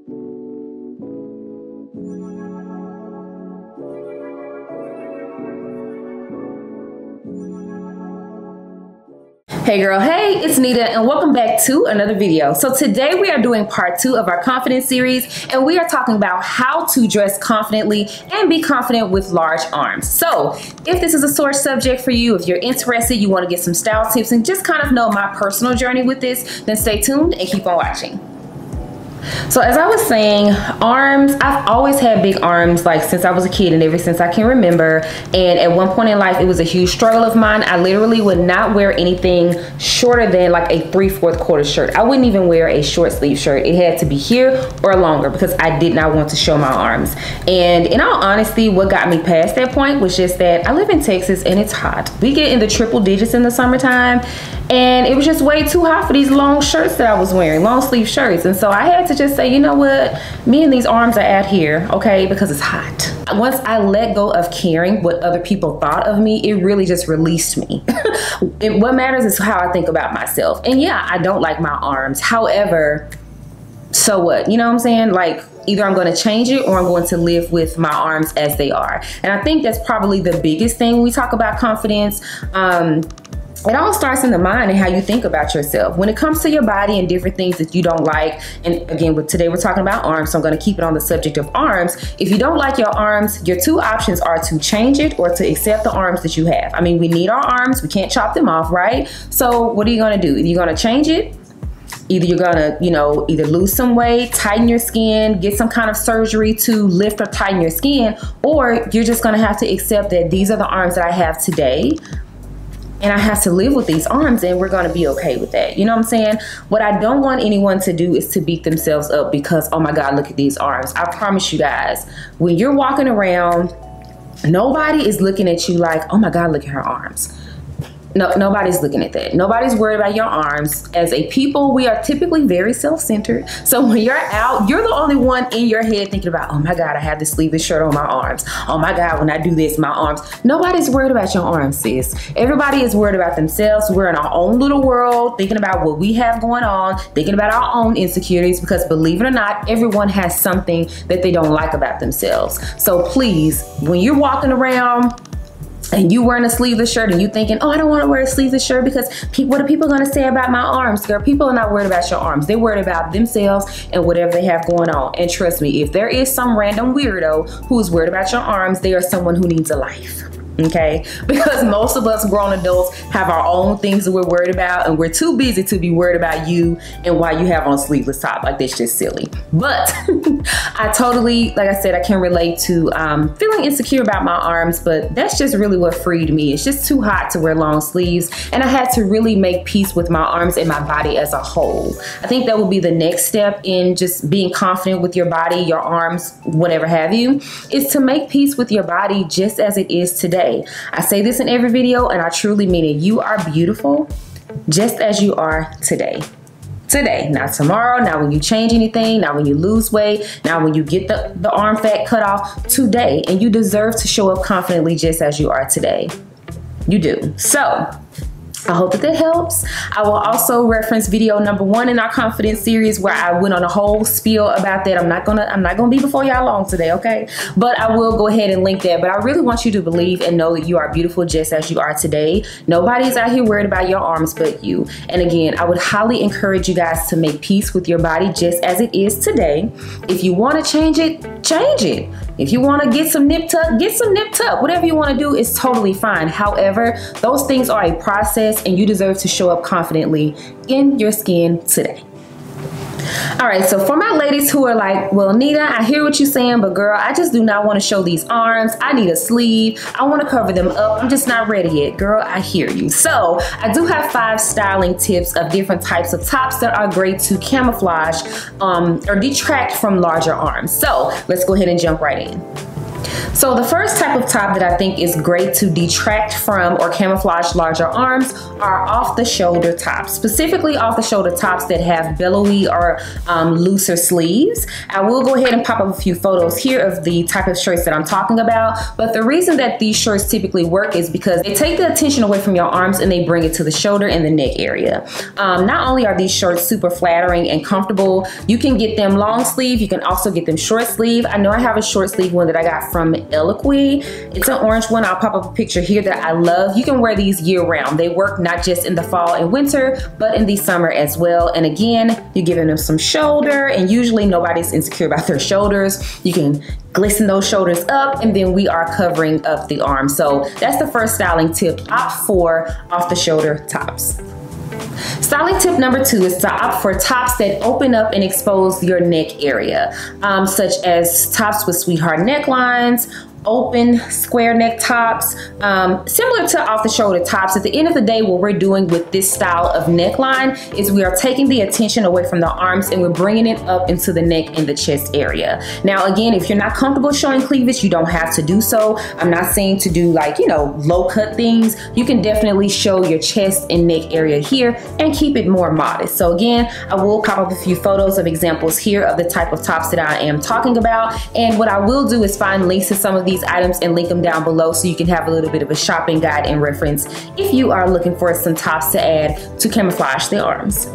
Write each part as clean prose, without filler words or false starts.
Hey girl, hey, it's Nita and welcome back to another video. So today we are doing part 2 of our confidence series, and we are talking about how to dress confidently and be confident with large arms. So if this is a sore subject for you, if you're interested, you want to get some style tips and just kind of know my personal journey with this, then stay tuned and keep on watching. So as I was saying, arms, I've always had big arms, like since I was a kid and ever since I can remember. And at one point in life, it was a huge struggle of mine. I literally would not wear anything shorter than like a 3/4 quarter shirt. I wouldn't even wear a short sleeve shirt. It had to be here or longer because I did not want to show my arms. And in all honesty, what got me past that point was just that I live in Texas and it's hot. We get in the triple digits in the summertime, and it was just way too hot for these long shirts that I was wearing, long sleeve shirts. And so I had to just say, you know what, me and these arms are at here, okay, because it's hot. Once I let go of caring what other people thought of me, it really just released me. And what matters is how I think about myself. And yeah, I don't like my arms. However, so what? You know what I'm saying? Like, either I'm going to change it or I'm going to live with my arms as they are. And I think that's probably the biggest thing when we talk about confidence. It all starts in the mind and how you think about yourself. When it comes to your body and different things that you don't like, and again, today we're talking about arms, so I'm going to keep it on the subject of arms. If you don't like your arms, your two options are to change it or to accept the arms that you have. I mean, we need our arms. We can't chop them off, right? So what are you going to do? You're going to change it. Either you're gonna, either lose some weight, tighten your skin, get some kind of surgery to lift or tighten your skin, or you're just gonna have to accept that these are the arms that I have today, and I have to live with these arms, and we're gonna be okay with that. You know what I'm saying? What I don't want anyone to do is to beat themselves up because, oh my God, look at these arms. I promise you guys, when you're walking around, nobody is looking at you like, oh my God, look at her arms. No, nobody's looking at that. Nobody's worried about your arms. As a people, we are typically very self-centered. So when you're out, you're the only one in your head thinking about, oh my God, I have this sleeveless shirt on my arms. Oh my God, when I do this, my arms. Nobody's worried about your arms, sis. Everybody is worried about themselves. We're in our own little world, thinking about what we have going on, thinking about our own insecurities, because believe it or not, everyone has something that they don't like about themselves. So please, when you're walking around, and you wearing a sleeveless shirt and you thinking, oh, I don't want to wear a sleeveless shirt because what are people going to say about my arms? Girl, people are not worried about your arms. They're worried about themselves and whatever they have going on. And trust me, if there is some random weirdo who's worried about your arms, they are someone who needs a life. Okay, because most of us grown adults have our own things that we're worried about, and we're too busy to be worried about you and why you have on a sleeveless top. Like, that's just silly. But I totally, like I said, I can relate to feeling insecure about my arms, but that's just really what freed me. It's just too hot to wear long sleeves, and I had to really make peace with my arms and my body as a whole. I think that will be the next step in just being confident with your body, your arms, whatever have you, is to make peace with your body just as it is today. I say this in every video, and I truly mean it. You are beautiful just as you are today. Today, not tomorrow, not when you change anything, not when you lose weight, not when you get the arm fat cut off. Today, and you deserve to show up confidently just as you are today. You do. So I hope that helps. I will also reference video number 1 in our confidence series where I went on a whole spiel about that. I'm not gonna be before y'all long today, okay? But I will go ahead and link that. But I really want you to believe and know that you are beautiful just as you are today. Nobody's out here worried about your arms but you. And again, I would highly encourage you guys to make peace with your body just as it is today. If you want to change it, change it. If you want to get some nip tuck, get some nip tuck. Whatever you want to do is totally fine. However, those things are a process, and you deserve to show up confidently in your skin today. All right, so for my ladies who are like, well, Nita, I hear what you're saying, but girl, I just do not want to show these arms. I need a sleeve. I want to cover them up. I'm just not ready yet. Girl, I hear you. So I do have 5 styling tips of different types of tops that are great to camouflage or detract from larger arms. So let's go ahead and jump right in. So the first type of top that I think is great to detract from or camouflage larger arms are off the shoulder tops, specifically off the shoulder tops that have billowy or looser sleeves. I will go ahead and pop up a few photos here of the type of shirts that I'm talking about, but the reason that these shirts typically work is because they take the attention away from your arms and they bring it to the shoulder and the neck area. Not only are these shirts super flattering and comfortable, you can get them long sleeve, you can also get them short sleeve. I know I have a short sleeve one that I got from Eloquy. It's an orange one. I'll pop up a picture here that I love. You can wear these year round. They work not just in the fall and winter, but in the summer as well. And again, you're giving them some shoulder, and usually nobody's insecure about their shoulders. You can glisten those shoulders up, and then we are covering up the arm. So that's the first styling tip. Opt for off the shoulder tops. Styling tip number 2 is to opt for tops that open up and expose your neck area, such as tops with sweetheart necklines, open square neck tops, similar to off the shoulder tops. At the end of the day, what we're doing with this style of neckline is we are taking the attention away from the arms and we're bringing it up into the neck and the chest area. Now again, if you're not comfortable showing cleavage, you don't have to do so. I'm not saying to do like, you know, low cut things. You can definitely show your chest and neck area here and keep it more modest. So again, I will pop up a few photos of examples here of the type of tops that I am talking about. And what I will do is find links to some of these items and link them down below so you can have a little bit of a shopping guide and reference if you are looking for some tops to add to camouflage the arms.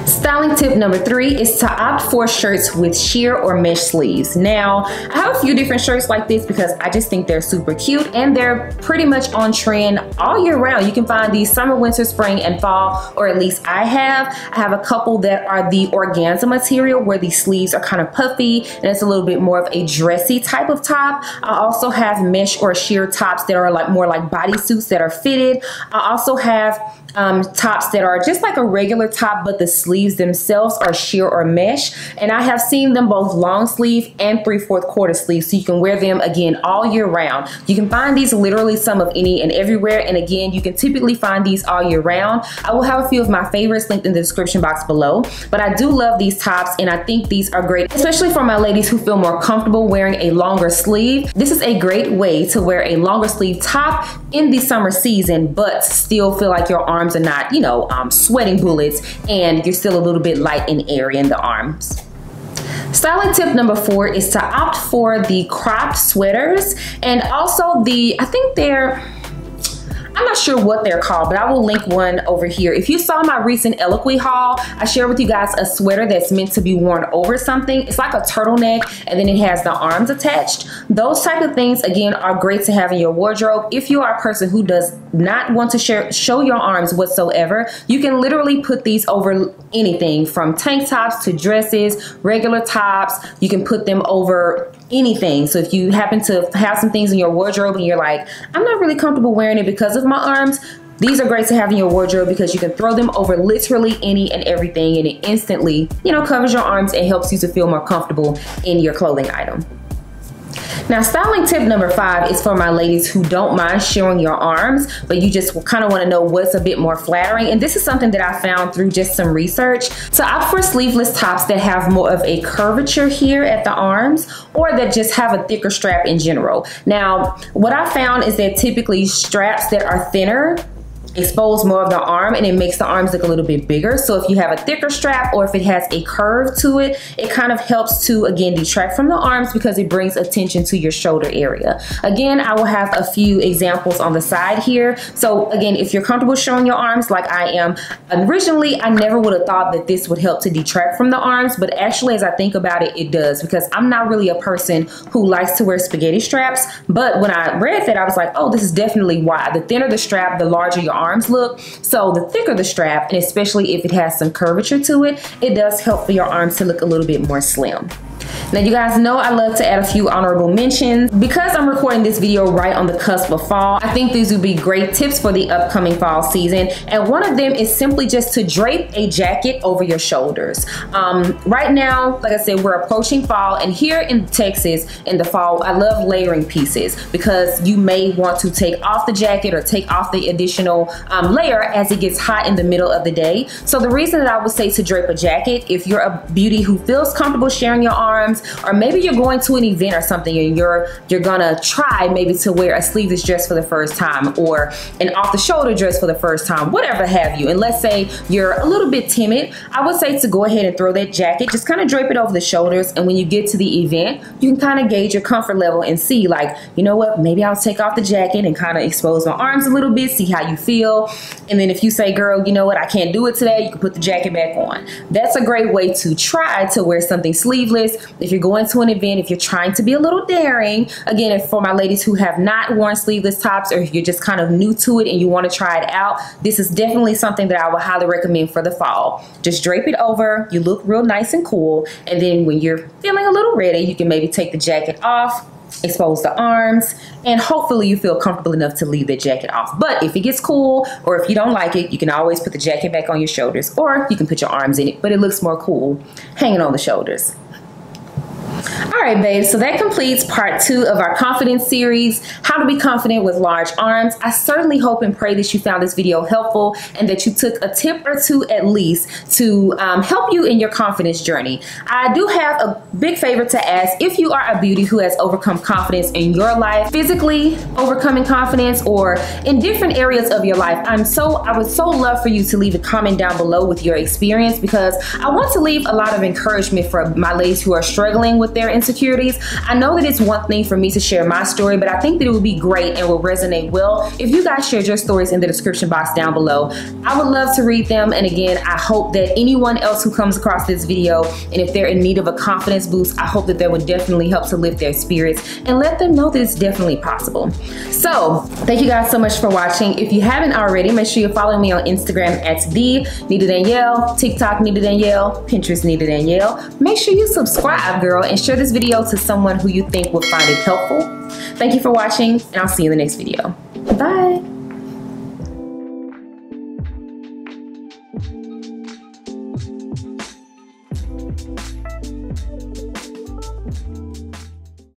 Styling tip number 3 is to opt for shirts with sheer or mesh sleeves. Now, I have a few different shirts like this because I just think they're super cute and they're pretty much on trend all year round. You can find these summer, winter, spring, and fall, or at least I have. I have a couple that are the organza material where the sleeves are kind of puffy and it's a little bit more of a dressy type of top. I also have mesh or sheer tops that are like more like bodysuits that are fitted. I also have tops that are just like a regular top, but the sleeves themselves are sheer or mesh. And I have seen them both long sleeve and 3/4 quarter sleeve, so you can wear them again all year round. You can find these literally some of any and everywhere. And again, you can typically find these all year round. I will have a few of my favorites linked in the description box below, but I do love these tops and I think these are great, especially for my ladies who feel more comfortable wearing a longer sleeve. This is a great way to wear a longer sleeve top in the summer season, but still feel like your arms are not, you know, sweating bullets and you're still a little bit light and airy in the arms. Styling tip number 4 is to opt for the cropped sweaters and also I think I'm not sure what they're called, but I will link one over here. If you saw my recent Eloquy haul, I shared with you guys a sweater that's meant to be worn over something. It's like a turtleneck and then it has the arms attached. Those type of things, again, are great to have in your wardrobe. If you are a person who does not want to show your arms whatsoever, you can literally put these over anything from tank tops to dresses, regular tops. You can put them over anything. So if you happen to have some things in your wardrobe and you're like, I'm not really comfortable wearing it because of my arms, these are great to have in your wardrobe because you can throw them over literally any and everything and it instantly, you know, covers your arms and helps you to feel more comfortable in your clothing item. Now, styling tip number 5 is for my ladies who don't mind showing your arms, but you just kind of want to know what's a bit more flattering. And this is something that I found through just some research. To opt for sleeveless tops that have more of a curvature here at the arms or that just have a thicker strap in general. Now, what I found is that typically straps that are thinner expose more of the arm and it makes the arms look a little bit bigger. So if you have a thicker strap or if it has a curve to it, it kind of helps to, again, detract from the arms because it brings attention to your shoulder area. Again, I will have a few examples on the side here. So again, if you're comfortable showing your arms like I am, originally I never would have thought that this would help to detract from the arms, but actually as I think about it, it does, because I'm not really a person who likes to wear spaghetti straps. But when I read that, I was like, oh, this is definitely why. The thinner the strap, the larger your arms look. So the thicker the strap, and especially if it has some curvature to it, it does help for your arms to look a little bit more slim. Now, you guys know I love to add a few honorable mentions. Because I'm recording this video right on the cusp of fall, I think these would be great tips for the upcoming fall season. And one of them is simply just to drape a jacket over your shoulders. Right now, like I said, we're approaching fall, and here in Texas in the fall, I love layering pieces because you may want to take off the jacket or take off the additional layer as it gets hot in the middle of the day. So the reason that I would say to drape a jacket, if you're a beauty who feels comfortable sharing your arms, or maybe you're going to an event or something and you're gonna try maybe to wear a sleeveless dress for the first time or an off-the-shoulder dress for the first time, whatever have you. And let's say you're a little bit timid, I would say to go ahead and throw that jacket, just kind of drape it over the shoulders, and when you get to the event, you can kind of gauge your comfort level and see, like, you know what, maybe I'll take off the jacket and kind of expose my arms a little bit, see how you feel. And then if you say, girl, you know what, I can't do it today, you can put the jacket back on. That's a great way to try to wear something sleeveless. If you're going to an event, if you're trying to be a little daring, again, for my ladies who have not worn sleeveless tops, or if you're just kind of new to it and you want to try it out, this is definitely something that I would highly recommend for the fall. Just drape it over, you look real nice and cool, and then when you're feeling a little ready, you can maybe take the jacket off, expose the arms, and hopefully you feel comfortable enough to leave the jacket off. But if it gets cool, or if you don't like it, you can always put the jacket back on your shoulders, or you can put your arms in it, but it looks more cool hanging on the shoulders. All right, babes, so that completes part 2 of our confidence series, how to be confident with large arms. I certainly hope and pray that you found this video helpful and that you took a tip or two at least to help you in your confidence journey. I do have a big favor to ask. If you are a beauty who has overcome confidence in your life, physically overcoming confidence, or in different areas of your life, I would so love for you to leave a comment down below with your experience, because I want to leave a lot of encouragement for my ladies who are struggling with their insecurities. I know that it's one thing for me to share my story, but I think that it would be great and will resonate well if you guys shared your stories in the description box down below. I would love to read them, and again, I hope that anyone else who comes across this video, and if they're in need of a confidence boost, I hope that that would definitely help to lift their spirits and let them know that it's definitely possible. So thank you guys so much for watching. If you haven't already, make sure you follow me on Instagram at @nitadanielle, TikTok nitadanielle, Pinterest nitadanielle. Make sure you subscribe, girl, and share this video to someone who you think will find it helpful. Thank you for watching, and I'll see you in the next video. Bye.